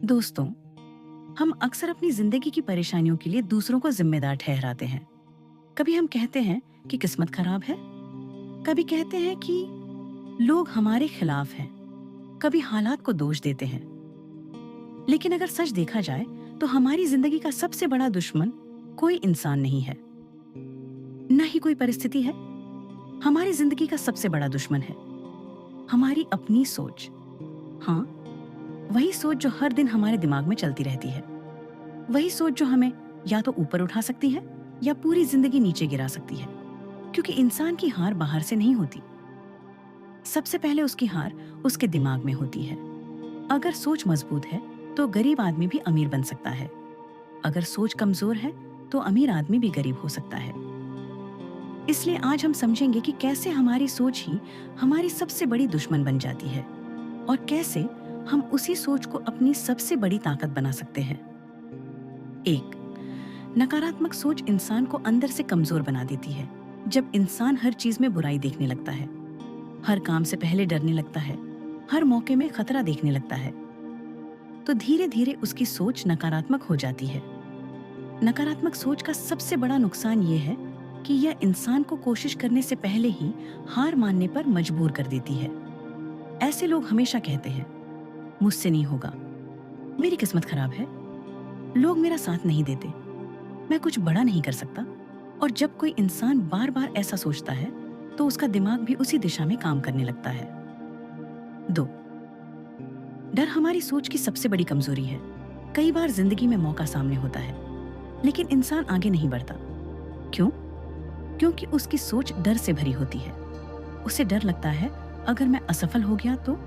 दोस्तों, हम अक्सर अपनी जिंदगी की परेशानियों के लिए दूसरों को जिम्मेदार ठहराते हैं। कभी हम कहते हैं कि किस्मत खराब है, कभी कहते हैं कि लोग हमारे खिलाफ हैं, कभी हालात को दोष देते हैं। लेकिन अगर सच देखा जाए तो हमारी जिंदगी का सबसे बड़ा दुश्मन कोई इंसान नहीं है, न ही कोई परिस्थिति है। हमारी जिंदगी का सबसे बड़ा दुश्मन है हमारी अपनी सोच। हाँ, वही सोच जो हर दिन हमारे दिमाग में चलती रहती है। वही सोच जो हमें या तो ऊपर उठा सकती है या पूरी जिंदगी नीचे गिरा सकती है। क्योंकि इंसान की हार बाहर से नहीं होती, सबसे पहले उसकी हार उसके दिमाग में होती है। अगर सोच मजबूत है तो गरीब आदमी भी अमीर बन सकता है। अगर सोच कमजोर है तो अमीर आदमी भी गरीब हो सकता है। इसलिए आज हम समझेंगे कि कैसे हमारी सोच ही हमारी सबसे बड़ी दुश्मन बन जाती है और कैसे हम उसी सोच को अपनी सबसे बड़ी ताकत बना सकते हैं। 1. नकारात्मक सोच इंसान को अंदर से कमजोर बना देती है। जब इंसान हर चीज में बुराई देखने लगता है, हर काम से पहले डरने लगता है, हर मौके में खतरा देखने लगता है, तो धीरे धीरे उसकी सोच नकारात्मक हो जाती है। नकारात्मक सोच का सबसे बड़ा नुकसान ये है कि यह इंसान को कोशिश करने से पहले ही हार मानने पर मजबूर कर देती है। ऐसे लोग हमेशा कहते हैं, मुझसे नहीं होगा, मेरी किस्मत खराब है, लोग मेरा साथ नहीं देते, मैं कुछ बड़ा नहीं कर सकता। और जब कोई इंसान बार बार ऐसा सोचता है तो उसका दिमाग भी उसी दिशा में काम करने लगता है। 2. डर हमारी सोच की सबसे बड़ी कमजोरी है। कई बार जिंदगी में मौका सामने होता है लेकिन इंसान आगे नहीं बढ़ता। क्यों? क्योंकि उसकी सोच डर से भरी होती है। उसे डर लगता है, अगर मैं असफल हो गया तो,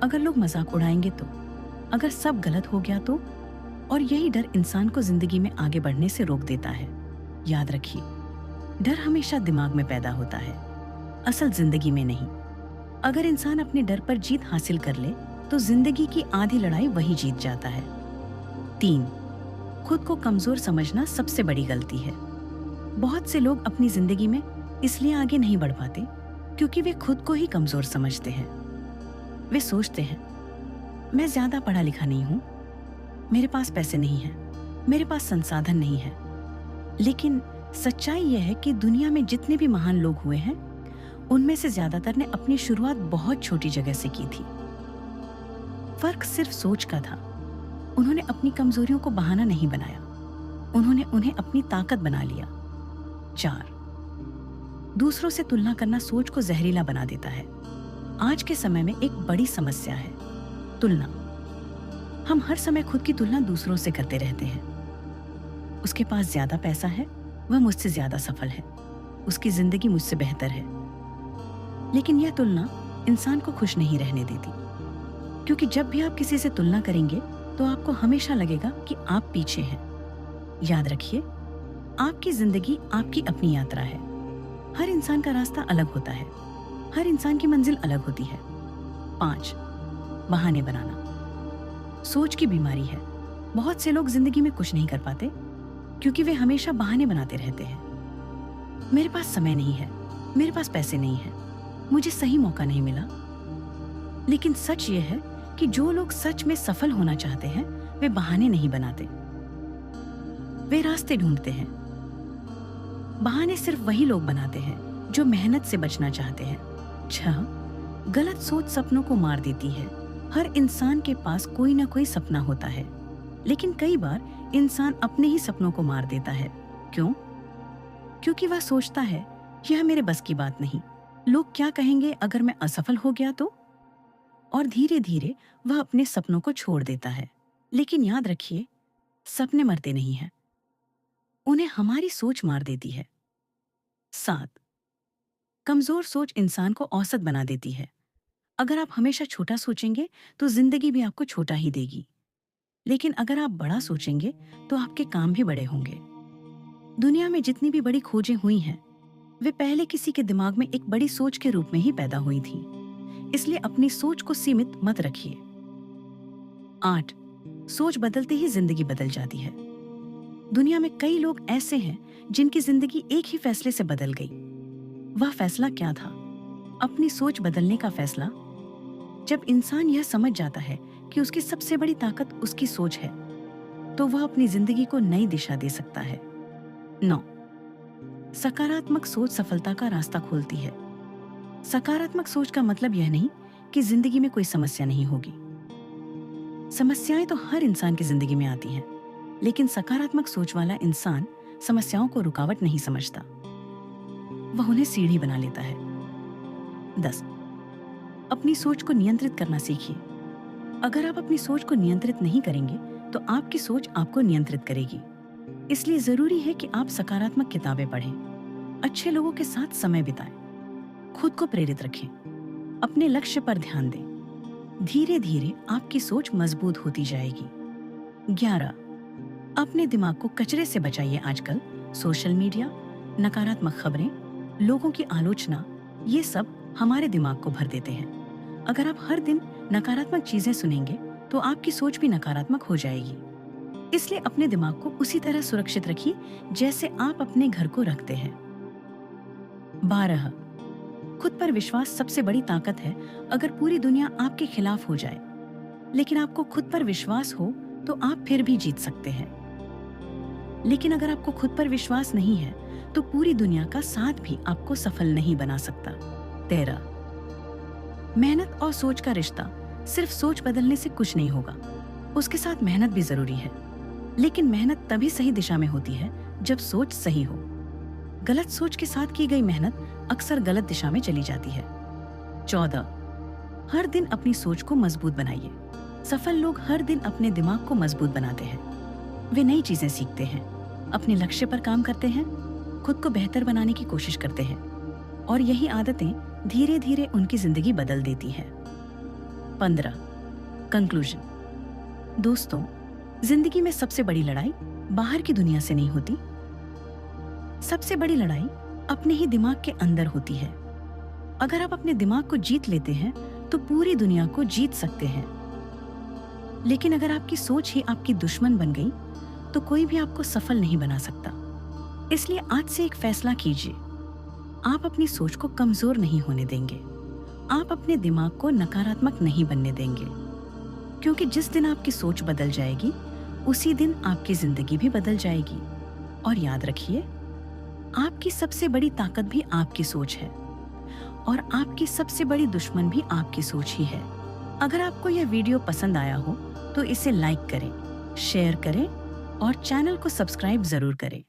अगर लोग मजाक उड़ाएंगे तो, अगर सब गलत हो गया तो। और यही डर इंसान को जिंदगी में आगे बढ़ने से रोक देता है। याद रखिए, डर हमेशा दिमाग में पैदा होता है, असल जिंदगी में नहीं। अगर इंसान अपने डर पर जीत हासिल कर ले तो जिंदगी की आधी लड़ाई वही जीत जाता है। 3. खुद को कमजोर समझना सबसे बड़ी गलती है। बहुत से लोग अपनी जिंदगी में इसलिए आगे नहीं बढ़ पाते क्योंकि वे खुद को ही कमजोर समझते हैं। वे सोचते हैं, मैं ज्यादा पढ़ा लिखा नहीं हूं, मेरे पास पैसे नहीं है, मेरे पास संसाधन नहीं है। लेकिन सच्चाई यह है कि दुनिया में जितने भी महान लोग हुए हैं उनमें से ज्यादातर ने अपनी शुरुआत बहुत छोटी जगह से की थी। फर्क सिर्फ सोच का था। उन्होंने अपनी कमजोरियों को बहाना नहीं बनाया, उन्होंने उन्हें अपनी ताकत बना लिया। 4. दूसरों से तुलना करना सोच को जहरीला बना देता है। आज के समय में एक बड़ी समस्या है तुलना। हम हर समय खुद की तुलना दूसरों से करते रहते हैं। उसके पास ज्यादा पैसा है, वह मुझसे ज्यादा सफल है, उसकी जिंदगी मुझसे बेहतर है। लेकिन यह तुलना इंसान को खुश नहीं रहने देती, क्योंकि जब भी आप किसी से तुलना करेंगे तो आपको हमेशा लगेगा कि आप पीछे हैं। याद रखिए, आपकी जिंदगी आपकी अपनी यात्रा है। हर इंसान का रास्ता अलग होता है, हर इंसान की मंजिल अलग होती है। 5. बहाने बनाना सोच की बीमारी है। बहुत से लोग जिंदगी में कुछ नहीं कर पाते क्योंकि वे हमेशा बहाने बनाते रहते हैं। मेरे पास समय नहीं है, मेरे पास पैसे नहीं है, मुझे सही मौका नहीं मिला। लेकिन सच ये है कि जो लोग सच में सफल होना चाहते हैं वे बहाने नहीं बनाते, वे रास्ते ढूंढते हैं। बहाने सिर्फ वही लोग बनाते हैं जो मेहनत से बचना चाहते हैं। 6. गलत सोच सपनों को मार देती है। हर इंसान के पास कोई ना कोई सपना होता है, लेकिन कई बार इंसान अपने ही सपनों को मार देता है। क्यों? क्योंकि वह सोचता है, यह मेरे बस की बात नहीं, लोग क्या कहेंगे अगर मैं असफल हो गया तो। और धीरे धीरे वह अपने सपनों को छोड़ देता है। लेकिन याद रखिए, सपने मरते नहीं हैं, उन्हें हमारी सोच मार देती है। 7. कमजोर सोच इंसान को औसत बना देती है। अगर आप हमेशा छोटा सोचेंगे तो जिंदगी भी आपको छोटा ही देगी। लेकिन अगर आप बड़ा सोचेंगे तो आपके काम भी बड़े होंगे। दुनिया में जितनी भी बड़ी खोजें हुई हैं वे पहले किसी के दिमाग में एक बड़ी सोच के रूप में ही पैदा हुई थी। इसलिए अपनी सोच को सीमित मत रखिए। 8. सोच बदलते ही जिंदगी बदल जाती है। दुनिया में कई लोग ऐसे हैं जिनकी जिंदगी एक ही फैसले से बदल गई। वह फैसला क्या था? अपनी सोच बदलने का फैसला। जब इंसान यह समझ जाता है कि उसकी सबसे बड़ी ताकत उसकी सोच है, तो वह अपनी जिंदगी को नई दिशा दे सकता है। 9. सकारात्मक सोच सफलता का रास्ता खोलती है। सकारात्मक सोच का मतलब यह नहीं कि जिंदगी में कोई समस्या नहीं होगी। समस्याएं तो हर इंसान की जिंदगी में आती हैं, लेकिन सकारात्मक सोच वाला इंसान समस्याओं को रुकावट नहीं समझता, वह उन्हें सीढ़ी बना लेता है। 10. अपनी सोच को नियंत्रित करना सीखिए। अगर आप अपनी सोच को नियंत्रित नहीं करेंगे तो आपकी सोच आपको नियंत्रित करेगी। इसलिए जरूरी है कि आप सकारात्मक किताबें पढ़ें, अच्छे लोगों के साथ समय बिताएं, खुद को प्रेरित रखें, अपने लक्ष्य पर ध्यान दें। धीरे धीरे आपकी सोच मजबूत होती जाएगी। 11. अपने दिमाग को कचरे से बचाइए। आजकल सोशल मीडिया, नकारात्मक खबरें, लोगों की आलोचना, ये सब हमारे दिमाग को भर देते हैं। अगर आप हर दिन नकारात्मक चीजें सुनेंगे तो आपकी सोच भी नकारात्मक हो जाएगी। इसलिए अपने दिमाग को उसी तरह सुरक्षित रखिए जैसे आप अपने घर को रखते हैं। 12. खुद पर विश्वास सबसे बड़ी ताकत है। अगर पूरी दुनिया आपके खिलाफ हो जाए, लेकिन आपको खुद पर विश्वास हो तो आप फिर भी जीत सकते हैं। लेकिन अगर आपको खुद पर विश्वास नहीं है तो पूरी दुनिया का साथ भी आपको सफल नहीं बना सकता। 13. मेहनत और सोच का रिश्ता। सिर्फ सोच बदलने से कुछ नहीं होगा, उसके साथ मेहनत भी जरूरी है। लेकिन मेहनत तभी सही दिशा में होती है जब सोच सही हो। गलत सोच के साथ की गई मेहनत अक्सर गलत दिशा में चली जाती है। 14. हर दिन अपनी सोच को मजबूत बनाइए। सफल लोग हर दिन अपने दिमाग को मजबूत बनाते हैं। वे नई चीजें सीखते हैं, अपने लक्ष्य पर काम करते हैं, खुद को बेहतर बनाने की कोशिश करते हैं, और यही आदतें धीरे धीरे उनकी जिंदगी बदल देती हैं। 15. कंक्लूजन। दोस्तों, जिंदगी में सबसे बड़ी लड़ाई बाहर की दुनिया से नहीं होती, सबसे बड़ी लड़ाई अपने ही दिमाग के अंदर होती है। अगर आप अपने दिमाग को जीत लेते हैं तो पूरी दुनिया को जीत सकते हैं। लेकिन अगर आपकी सोच ही आपकी दुश्मन बन गई तो कोई भी आपको सफल नहीं बना सकता। इसलिए आज से एक फैसला कीजिए, आप अपनी सोच को कमजोर नहीं होने देंगे, आप अपने दिमाग को नकारात्मक नहीं बनने देंगे, क्योंकि जिस दिन आपकी सोच बदल जाएगी उसी दिन आपकी जिंदगी भी बदल जाएगी। और याद रखिए, आपकी सबसे बड़ी ताकत भी आपकी सोच है और आपकी सबसे बड़ी दुश्मन भी आपकी सोच ही है। अगर आपको यह वीडियो पसंद आया हो तो इसे लाइक करें, शेयर करें और चैनल को सब्सक्राइब जरूर करें।